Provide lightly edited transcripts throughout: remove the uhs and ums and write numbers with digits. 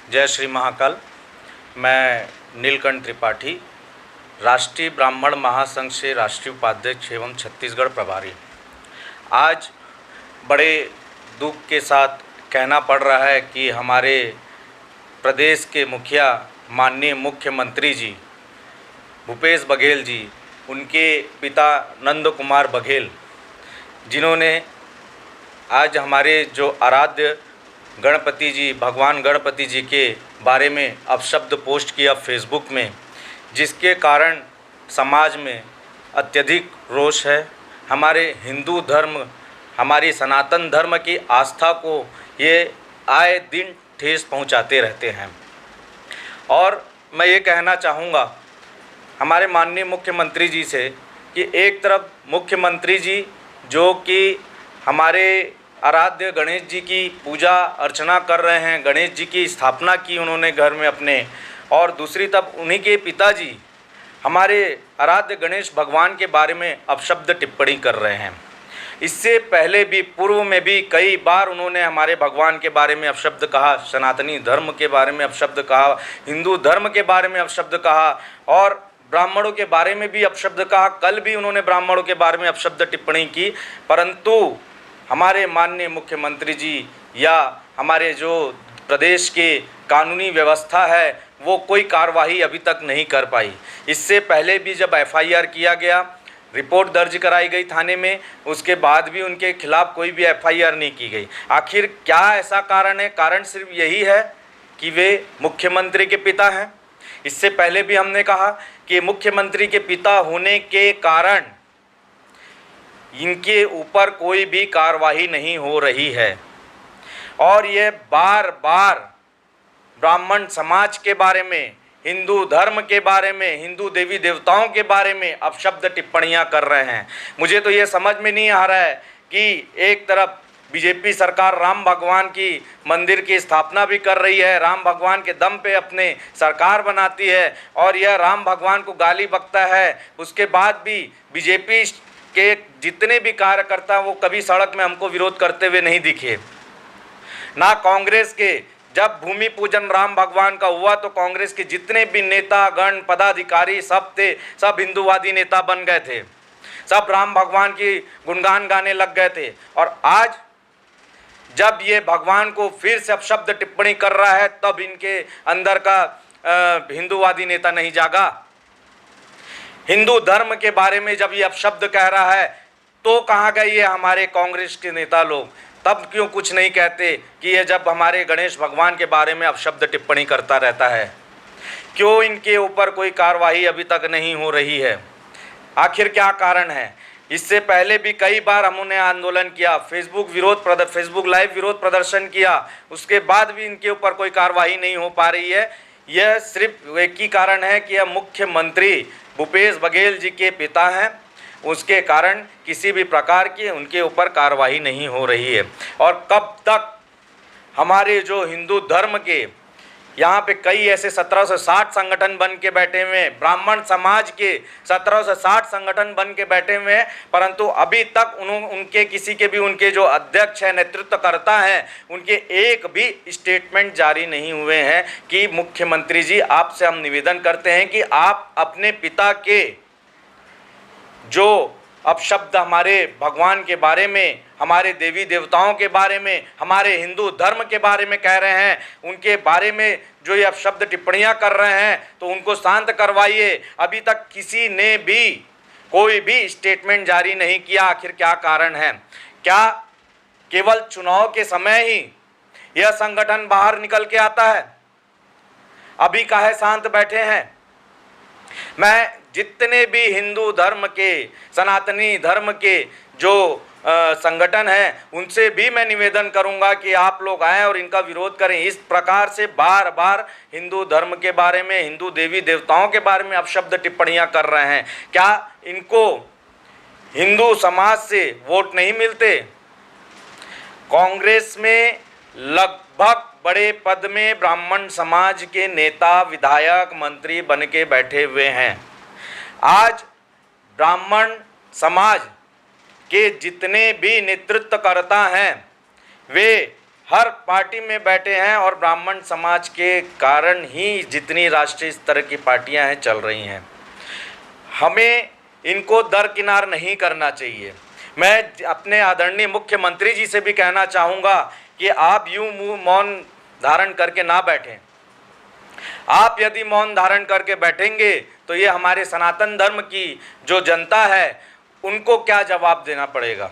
जय श्री महाकाल। मैं नीलकंठ त्रिपाठी, राष्ट्रीय ब्राह्मण महासंघ से राष्ट्रीय उपाध्यक्ष एवं छत्तीसगढ़ प्रभारी। आज बड़े दुख के साथ कहना पड़ रहा है कि हमारे प्रदेश के मुखिया माननीय मुख्यमंत्री जी भूपेश बघेल जी, उनके पिता नंद कुमार बघेल, जिन्होंने आज हमारे जो आराध्य गणपति जी, भगवान गणपति जी के बारे में अपशब्द पोस्ट किया फेसबुक में, जिसके कारण समाज में अत्यधिक रोष है। हमारे हिंदू धर्म, हमारी सनातन धर्म की आस्था को ये आए दिन ठेस पहुंचाते रहते हैं। और मैं ये कहना चाहूँगा हमारे माननीय मुख्यमंत्री जी से कि एक तरफ मुख्यमंत्री जी जो कि हमारे आराध्य गणेश जी की पूजा अर्चना कर रहे हैं, गणेश जी की स्थापना की उन्होंने घर में अपने, और दूसरी तरफ उन्हीं के पिताजी हमारे आराध्य गणेश भगवान के बारे में अपशब्द टिप्पणी कर रहे हैं। इससे पहले भी, पूर्व में भी कई बार उन्होंने हमारे भगवान के बारे में अपशब्द कहा, सनातनी धर्म के बारे में अपशब्द कहा, हिंदू धर्म के बारे में अपशब्द कहा और ब्राह्मणों के बारे में भी अपशब्द कहा। कल भी उन्होंने ब्राह्मणों के बारे में अपशब्द टिप्पणी की, परंतु हमारे माननीय मुख्यमंत्री जी या हमारे जो प्रदेश के कानूनी व्यवस्था है वो कोई कार्रवाई अभी तक नहीं कर पाई। इससे पहले भी जब एफआईआर किया गया, रिपोर्ट दर्ज कराई गई थाने में, उसके बाद भी उनके खिलाफ कोई भी एफआईआर नहीं की गई। आखिर क्या ऐसा कारण है? कारण सिर्फ यही है कि वे मुख्यमंत्री के पिता हैं। इससे पहले भी हमने कहा कि मुख्यमंत्री के पिता होने के कारण इनके ऊपर कोई भी कार्रवाई नहीं हो रही है और ये बार बार ब्राह्मण समाज के बारे में, हिंदू धर्म के बारे में, हिंदू देवी देवताओं के बारे में अपशब्द टिप्पणियां कर रहे हैं। मुझे तो ये समझ में नहीं आ रहा है कि एक तरफ बीजेपी सरकार राम भगवान की मंदिर की स्थापना भी कर रही है, राम भगवान के दम पे अपने सरकार बनाती है और यह राम भगवान को गाली बकता है। उसके बाद भी बीजेपी के जितने भी कार्यकर्ता वो कभी सड़क में हमको विरोध करते हुए नहीं दिखे। ना कांग्रेस के, जब भूमि पूजन राम भगवान का हुआ तो कांग्रेस के जितने भी नेता गण पदाधिकारी सब थे, सब हिंदूवादी नेता बन गए थे, सब राम भगवान की गुणगान गाने लग गए थे। और आज जब ये भगवान को फिर से अपशब्द टिप्पणी कर रहा है तब इनके अंदर का हिंदूवादी नेता नहीं जागा। हिंदू धर्म के बारे में जब ये अपशब्द कह रहा है तो कहाँ गए ये हमारे कांग्रेस के नेता लोग? तब क्यों कुछ नहीं कहते कि ये जब हमारे गणेश भगवान के बारे में अपशब्द टिप्पणी करता रहता है? क्यों इनके ऊपर कोई कार्रवाई अभी तक नहीं हो रही है? आखिर क्या कारण है? इससे पहले भी कई बार हमने आंदोलन किया, फेसबुक लाइव विरोध प्रदर्शन किया, उसके बाद भी इनके ऊपर कोई कार्रवाई नहीं हो पा रही है। यह सिर्फ एक ही कारण है कि यह मुख्यमंत्री भूपेश बघेल जी के पिता हैं, उसके कारण किसी भी प्रकार की उनके ऊपर कार्रवाई नहीं हो रही है। और कब तक हमारे जो हिंदू धर्म के यहाँ पे कई ऐसे 1760 संगठन बन के बैठे हुए हैं, ब्राह्मण समाज के 1760 संगठन बन के बैठे हुए हैं, परंतु अभी तक उनके किसी के भी, उनके जो अध्यक्ष हैं, नेतृत्वकर्ता हैं, उनके एक भी स्टेटमेंट जारी नहीं हुए हैं कि मुख्यमंत्री जी आपसे हम निवेदन करते हैं कि आप अपने पिता के जो अपशब्द हमारे भगवान के बारे में, हमारे देवी देवताओं के बारे में, हमारे हिंदू धर्म के बारे में कह रहे हैं, उनके बारे में जो ये अपशब्द टिप्पणियां कर रहे हैं तो उनको शांत करवाइए। अभी तक किसी ने भी कोई भी स्टेटमेंट जारी नहीं किया। आखिर क्या कारण है? क्या केवल चुनाव के समय ही यह संगठन बाहर निकल के आता है? अभी काहे शांत बैठे हैं? मैं जितने भी हिंदू धर्म के, सनातनी धर्म के जो संगठन हैं उनसे भी मैं निवेदन करूंगा कि आप लोग आएँ और इनका विरोध करें। इस प्रकार से बार बार हिंदू धर्म के बारे में, हिंदू देवी देवताओं के बारे में अपशब्द टिप्पणियां कर रहे हैं। क्या इनको हिंदू समाज से वोट नहीं मिलते? कांग्रेस में लगभग बड़े पद में ब्राह्मण समाज के नेता, विधायक, मंत्री बन के बैठे हुए हैं। आज ब्राह्मण समाज के जितने भी नेतृत्वकर्ता हैं वे हर पार्टी में बैठे हैं और ब्राह्मण समाज के कारण ही जितनी राष्ट्रीय स्तर की पार्टियां हैं चल रही हैं। हमें इनको दरकिनार नहीं करना चाहिए। मैं अपने आदरणीय मुख्यमंत्री जी से भी कहना चाहूँगा कि आप यूं मुँह मौन धारण करके ना बैठें। आप यदि मौन धारण करके बैठेंगे तो ये हमारे सनातन धर्म की जो जनता है उनको क्या जवाब देना पड़ेगा।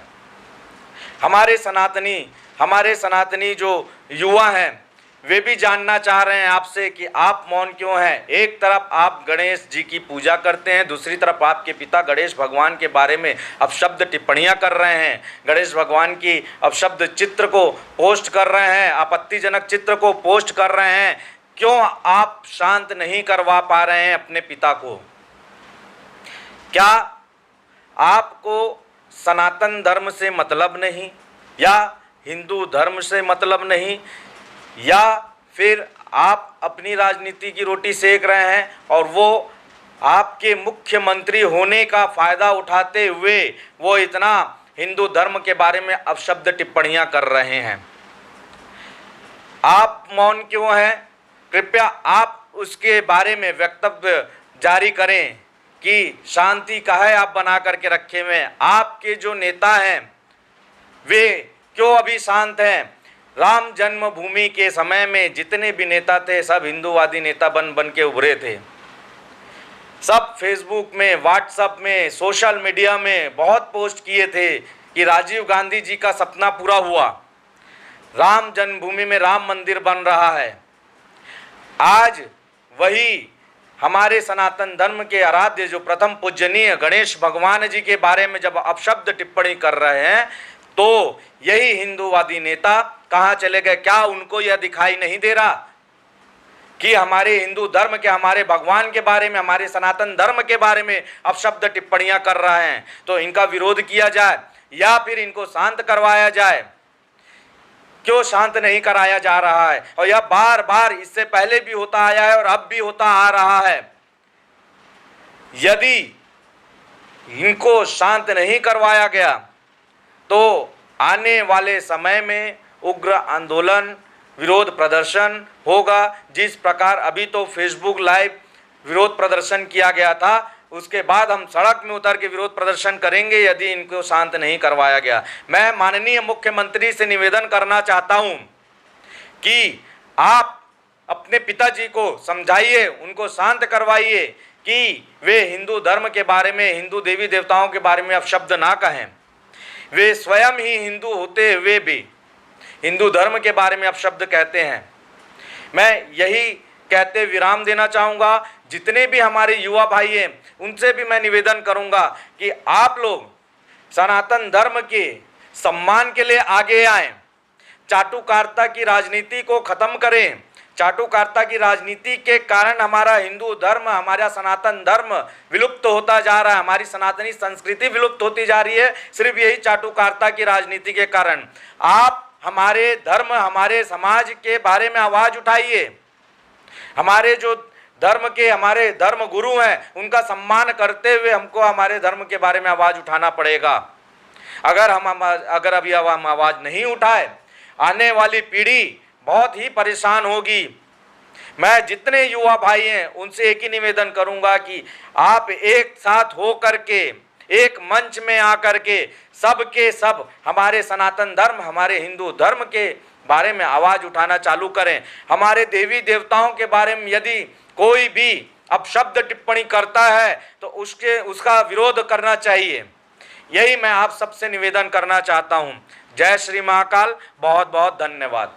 हमारे सनातनी जो युवा हैं वे भी जानना चाह रहे हैं आपसे कि आप मौन क्यों हैं। एक तरफ आप गणेश जी की पूजा करते हैं, दूसरी तरफ आपके पिता गणेश भगवान के बारे में अपशब्द टिप्पणियां कर रहे हैं, गणेश भगवान की अपशब्द चित्र को पोस्ट कर रहे हैं, आपत्तिजनक चित्र को पोस्ट कर रहे हैं। क्यों आप शांत नहीं करवा पा रहे हैं अपने पिता को? क्या आपको सनातन धर्म से मतलब नहीं, या हिंदू धर्म से मतलब नहीं, या फिर आप अपनी राजनीति की रोटी सेक रहे हैं और वो आपके मुख्यमंत्री होने का फ़ायदा उठाते हुए वो इतना हिंदू धर्म के बारे में अपशब्द टिप्पणियां कर रहे हैं? आप मौन क्यों हैं? कृपया आप उसके बारे में वक्तव्य जारी करें कि शांति काहे आप बना करके रखे हुए हैं। आपके जो नेता हैं वे क्यों अभी शांत हैं? राम जन्मभूमि के समय में जितने भी नेता थे सब हिंदूवादी नेता बन के उभरे थे। सब फेसबुक में, व्हाट्सएप में, सोशल मीडिया में बहुत पोस्ट किए थे कि राजीव गांधी जी का सपना पूरा हुआ, राम जन्मभूमि में राम मंदिर बन रहा है। आज वही हमारे सनातन धर्म के आराध्य जो प्रथम पूजनीय गणेश भगवान जी के बारे में जब अपशब्द टिप्पणी कर रहे हैं तो यही हिंदूवादी नेता कहाँ चले गए? क्या उनको यह दिखाई नहीं दे रहा कि हमारे हिंदू धर्म के, हमारे भगवान के बारे में, हमारे सनातन धर्म के बारे में अपशब्द टिप्पणियां कर रहे हैं? तो इनका विरोध किया जाए या फिर इनको शांत करवाया जाए। क्यों शांत नहीं कराया जा रहा है? और यह बार बार इससे पहले भी होता आया है और अब भी होता आ रहा है। यदि इनको शांत नहीं करवाया गया तो आने वाले समय में उग्र आंदोलन, विरोध प्रदर्शन होगा। जिस प्रकार अभी तो फेसबुक लाइव विरोध प्रदर्शन किया गया था, उसके बाद हम सड़क में उतर के विरोध प्रदर्शन करेंगे यदि इनको शांत नहीं करवाया गया। मैं माननीय मुख्यमंत्री से निवेदन करना चाहता हूं कि आप अपने पिताजी को समझाइए, उनको शांत करवाइए कि वे हिंदू धर्म के बारे में, हिंदू देवी देवताओं के बारे में अपशब्द ना कहें। वे स्वयं ही हिंदू होते हुए भी हिंदू धर्म के बारे में अपशब्द कहते हैं। मैं यही कहते विराम देना चाहूँगा। जितने भी हमारे युवा भाई हैं उनसे भी मैं निवेदन करूँगा कि आप लोग सनातन धर्म के सम्मान के लिए आगे आएं, चाटुकारिता की राजनीति को खत्म करें। चाटुकारिता की राजनीति के कारण हमारा हिंदू धर्म, हमारा सनातन धर्म विलुप्त होता जा रहा है, हमारी सनातनी संस्कृति विलुप्त होती जा रही है, सिर्फ यही चाटुकारिता की राजनीति के कारण। आप हमारे धर्म, हमारे समाज के बारे में आवाज़ उठाइए। हमारे जो धर्म के, हमारे धर्म गुरु हैं उनका सम्मान करते हुए हमको हमारे धर्म के बारे में आवाज़ उठाना पड़ेगा। अगर अभी हम आवाज़ नहीं उठाए, आने वाली पीढ़ी बहुत ही परेशान होगी। मैं जितने युवा भाई हैं उनसे एक ही निवेदन करूंगा कि आप एक साथ हो करके, एक मंच में आकर के सब के सब हमारे सनातन धर्म, हमारे हिंदू धर्म के बारे में आवाज़ उठाना चालू करें। हमारे देवी देवताओं के बारे में यदि कोई भी अपशब्द टिप्पणी करता है तो उसका विरोध करना चाहिए। यही मैं आप सबसे निवेदन करना चाहता हूँ। जय श्री महाकाल। बहुत बहुत धन्यवाद।